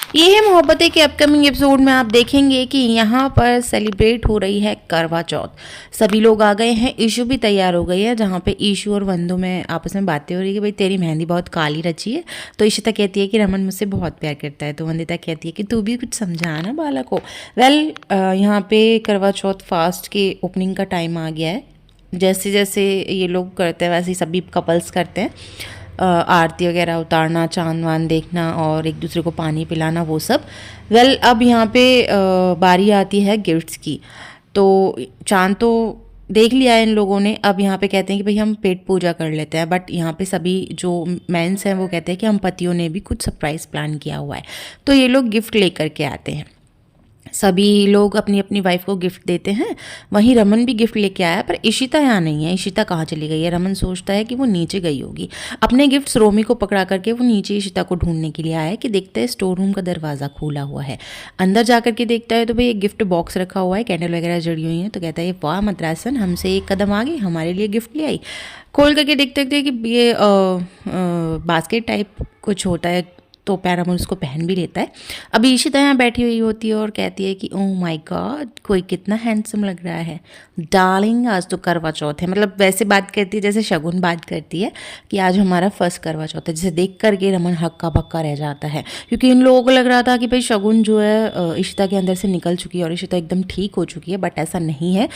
ये है मोहब्बतें के अपकमिंग एपिसोड में आप देखेंगे कि यहाँ पर सेलिब्रेट हो रही है करवा चौथ। सभी लोग आ गए हैं, ईशू भी तैयार हो गई है, जहाँ पे ईशू और वंदो में आपस में बातें हो रही है कि भाई तेरी मेहंदी बहुत काली रची है। तो इशिता कहती है कि रमन मुझसे बहुत प्यार करता है, तो वंदिता कहती है कि तू भी कुछ समझा ना बाला को। वेल यहाँ पे करवा चौथ फास्ट के ओपनिंग का टाइम आ गया है। जैसे जैसे ये लोग करते हैं वैसे ही सभी कपल्स करते हैं, आरती वगैरह उतारना, चांद वांद देखना और एक दूसरे को पानी पिलाना, वो सब। वेल अब यहाँ पे बारी आती है गिफ्ट्स की। तो चांद तो देख लिया है इन लोगों ने, अब यहाँ पे कहते हैं कि भाई हम पेट पूजा कर लेते हैं। बट यहाँ पे सभी जो मेंस हैं वो कहते हैं कि हम पतियों ने भी कुछ सरप्राइज़ प्लान किया हुआ है। तो ये लोग गिफ्ट लेकर के आते हैं, सभी लोग अपनी अपनी वाइफ को गिफ्ट देते हैं। वहीं रमन भी गिफ्ट लेके आया, पर इशिता यहाँ नहीं है। इशिता कहाँ चली गई है? रमन सोचता है कि वो नीचे गई होगी। अपने गिफ्ट्स रोमी को पकड़ा करके वो नीचे इशिता को ढूंढने के लिए आया है कि देखता है स्टोर रूम का दरवाज़ा खुला हुआ है। अंदर जाकर के देखता है तो भाई एक गिफ्ट बॉक्स रखा हुआ है, कैंडल वगैरह जड़ी हुई हैं। तो कहता है वाह मद्रासन, हमसे एक कदम आगे, हमारे लिए गिफ्ट ले आई। खोल करके देखते देखते कि ये बास्केट टाइप कुछ होता है, तो पैरामोन उसको पहन भी लेता है। अभी इशिता यहाँ बैठी हुई होती है और कहती है कि ओह माय गॉड, कोई कितना हैंडसम लग रहा है डार्लिंग, आज तो करवा चौथ है। मतलब वैसे बात करती है जैसे शगुन बात करती है कि आज हमारा फर्स्ट करवा चौथ है, जिसे देख करके रमन हक्का बक्का रह जाता है। क्योंकि इन लोगों को लग रहा था कि भाई शगुन जो है इशिता के अंदर से निकल चुकी है और इशिता एकदम ठीक हो चुकी है, बट ऐसा नहीं है।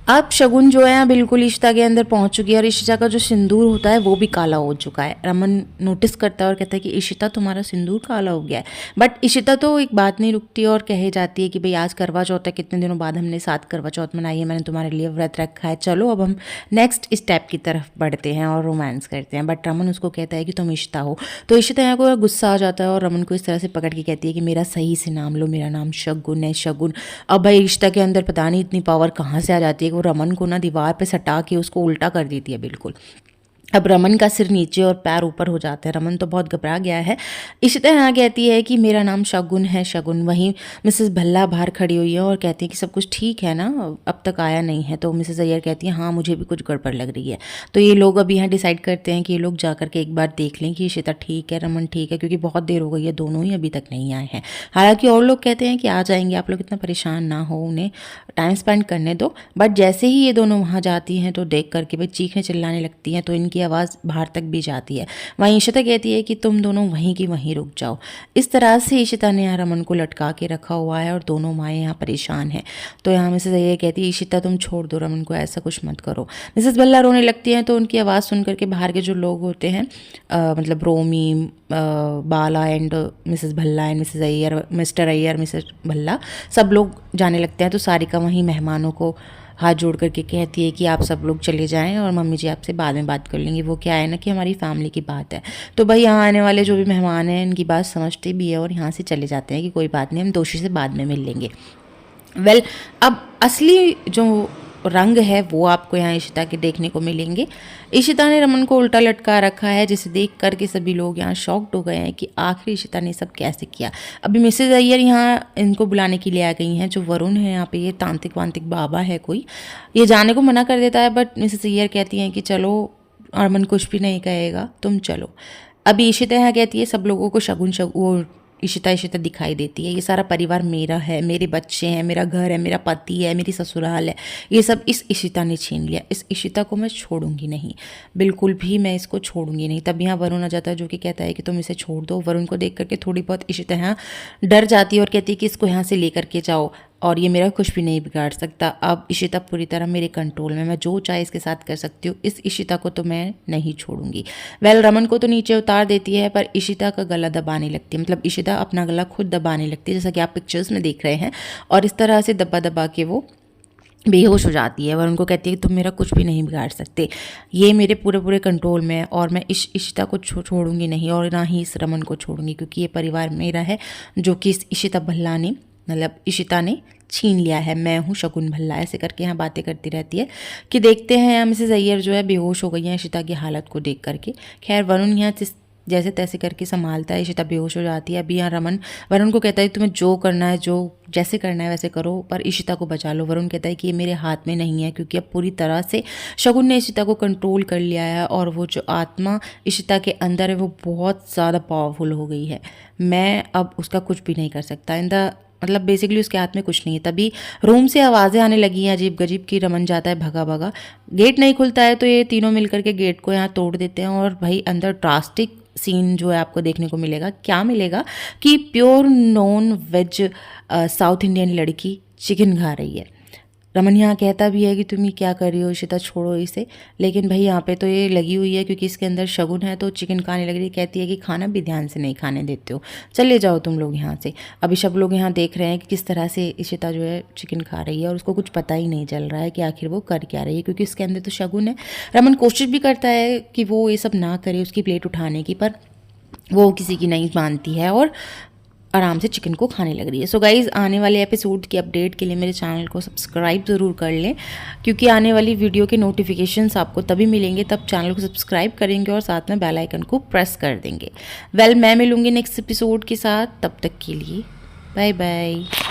अब शगुन जो है बिल्कुल इशिता के अंदर पहुंच चुकी है और इशिता का जो सिंदूर होता है वो भी काला हो चुका है। रमन नोटिस करता है और कहता है कि इशिता तुम्हारा सिंदूर काला हो गया है। बट इशिता तो एक बात नहीं रुकती और कहे जाती है कि भाई आज करवा चौथ है, कितने दिनों बाद हमने साथ करवा चौथ मनाई है, मैंने तुम्हारे लिए व्रत रखा है, चलो अब हम नेक्स्ट स्टेप की तरफ बढ़ते हैं और रोमांस करते हैं। बट रमन उसको कहता है कि तुम इशिता हो। तो इशिता यहाँ को गुस्सा आ जाता है और रमन को इस तरह से पकड़ के कहती है कि मेरा सही से नाम लो, मेरा नाम शगुन है, शगुन। अब भाई इशिता के अंदर पता नहीं इतनी पावर कहाँ से आ जाती है कि वो रमन को ना दीवार पे सटा के उसको उल्टा कर देती है बिल्कुल। अब रमन का सिर नीचे और पैर ऊपर हो जाता है, रमन तो बहुत घबरा गया है। इशिता यहाँ कहती है कि मेरा नाम शगुन है, शगुन। वहीं मिसेस भल्ला बाहर खड़ी हुई है और कहती है कि सब कुछ ठीक है ना, अब तक आया नहीं है। तो मिसेस अय्यर कहती है हाँ मुझे भी कुछ गड़बड़ लग रही है। तो ये लोग अब यहाँ डिसाइड करते हैं कि ये लोग जा करके एक बार देख लें कि इशिता ठीक है, रमन ठीक है, क्योंकि बहुत देर हो गई है, दोनों ही अभी तक नहीं आए हैं। हालांकि और लोग कहते हैं कि आ जाएंगे, आप लोग इतना परेशान ना हो, उन्हें टाइम स्पेंड करने दो। बट जैसे ही ये दोनों वहाँ जाती हैं तो देख करके भाई चीखने चिल्लाने लगती हैं, तो इनकी आवाज़ बाहर तक भी जाती है। वहीं इशिता कहती है कि तुम दोनों वहीं की वहीं रुक जाओ। इस तरह से इशिता ने यहाँ रमन को लटका के रखा हुआ है और दोनों माएँ यहाँ परेशान हैं। तो यहाँ मिसेस अय्यर कहती है इशिता तुम छोड़ दो रमन को, ऐसा कुछ मत करो। मिसेस भल्ला रोने लगती हैं, तो उनकी आवाज़ सुन करके बाहर के जो लोग होते हैं, मतलब Romi, Bala and Mrs Bhalla and Mrs Iyer, Mr Iyer, Mrs Bhalla, सब लोग जाने लगते हैं। तो सारिका वहीं मेहमानों को हाथ जोड़ करके कहती है कि आप सब लोग चले जाएं और मम्मी जी आपसे बाद में बात कर लेंगी। वो क्या है ना कि हमारी फैमिली की बात है। तो भाई यहाँ आने वाले जो भी मेहमान हैं इनकी बात समझते भी है और यहाँ से चले जाते हैं कि कोई बात नहीं, हम दोषी से बाद में मिल लेंगे। वेल अब असली जो रंग है वो आपको यहाँ इशिता के देखने को मिलेंगे। इशिता ने रमन को उल्टा लटका रखा है, जिसे देख करके सभी लोग यहाँ शॉक्ड हो गए हैं कि आखिर इशिता ने सब कैसे किया। अभी मिसेज अय्यर यहाँ इनको बुलाने के लिए आ गई हैं। जो वरुण है यहाँ पे, ये तांत्रिक वांत्रिक बाबा है कोई, ये जाने को मना कर देता है। बट मिसेज अय्यर कहती हैं कि चलो, रमन कुछ भी नहीं कहेगा, तुम चलो। अभी इशिता यहाँ कहती है सब लोगों को शगुन वो इशिता इशिता दिखाई देती है, ये सारा परिवार मेरा है, मेरे बच्चे हैं, मेरा घर है, मेरा पति है, मेरी ससुराल है, ये सब इस इशिता ने छीन लिया। इस इशिता को मैं छोड़ूंगी नहीं, बिल्कुल भी मैं इसको छोड़ूंगी नहीं। तब यहाँ वरुण आ जाता है जो कि कहता है कि तुम इसे छोड़ दो। वरुण को देख करके थोड़ी बहुत इशिता यहाँ डर जाती है और कहती है कि इसको यहाँ से लेकर के जाओ और ये मेरा कुछ भी नहीं बिगाड़ सकता। अब इशिता पूरी तरह मेरे कंट्रोल में, मैं जो चाहे इसके साथ कर सकती हूँ, इस इशिता को तो मैं नहीं छोड़ूंगी। वेल रमन को तो नीचे उतार देती है, पर इशिता का गला दबाने लगती है, मतलब इशिता अपना गला खुद दबाने लगती है, जैसा कि आप पिक्चर्स में देख रहे हैं। और इस तरह से दबा दबा के वो बेहोश हो जाती है और उनको कहती है कि तुम मेरा कुछ भी नहीं बिगाड़ सकते, ये मेरे पूरे पूरे कंट्रोल में है और मैं इस इशिता को छोड़ूंगी नहीं और ना ही इस रमन को छोड़ूंगी, क्योंकि ये परिवार मेरा है जो कि इस इशिता भल्ला ने, मतलब इशिता ने छीन लिया है। मैं हूँ शगुन भल्ला, ऐसे करके यहाँ बातें करती रहती है कि देखते हैं मिसेस अय्यर जो है बेहोश हो गई हैं इशिता की हालत को देख करके। खैर वरुण यहाँ जैसे तैसे करके संभालता है। इशिता बेहोश हो जाती है। अभी यहाँ वरुण को कहता है तुम्हें जो करना है, जो जैसे करना है वैसे करो, पर इशिता को बचा लो। वरुण कहता है कि ये मेरे हाथ में नहीं है, क्योंकि अब पूरी तरह से शगुन ने इशिता को कंट्रोल कर लिया है और वो जो आत्मा इशिता के अंदर है वो बहुत ज़्यादा पावरफुल हो गई है। मैं अब उसका कुछ भी नहीं कर सकता। मतलब बेसिकली उसके हाथ में कुछ नहीं है। तभी रूम से आवाज़ें आने लगी हैं अजीब गजीब की। रमन जाता है भगा भगा, गेट नहीं खुलता है तो ये तीनों मिलकर के गेट को यहाँ तोड़ देते हैं। और भाई अंदर ड्रास्टिक सीन जो है आपको देखने को मिलेगा। क्या मिलेगा कि pure non veg south Indian लड़की चिकन खा रही है। रमन यहाँ कहता भी है कि तुम ये क्या कर रही हो इशिता, छोड़ो इसे। लेकिन भाई यहाँ पे तो ये लगी हुई है क्योंकि इसके अंदर शगुन है, तो चिकन खाने लग रही है। कहती है कि खाना भी ध्यान से नहीं खाने देते हो, चले जाओ तुम लोग यहाँ से। अभी सब लोग यहाँ देख रहे हैं कि किस तरह से इशिता जो है चिकन खा रही है और उसको कुछ पता ही नहीं चल रहा है कि आखिर वो कर क्या रही है, क्योंकि इसके अंदर तो शगुन है। रमन कोशिश भी करता है कि वो ये सब ना करे, उसकी प्लेट उठाने की, पर वो किसी की नहीं मानती है और आराम से चिकन को खाने लग रही है। सो गाइज़, आने वाले एपिसोड की अपडेट के लिए मेरे चैनल को सब्सक्राइब ज़रूर कर लें, क्योंकि आने वाली वीडियो के नोटिफिकेशंस आपको तभी मिलेंगे तब चैनल को सब्सक्राइब करेंगे और साथ में बेल आइकन को प्रेस कर देंगे। मैं मिलूँगी नेक्स्ट एपिसोड के साथ, तब तक के लिए बाय बाय।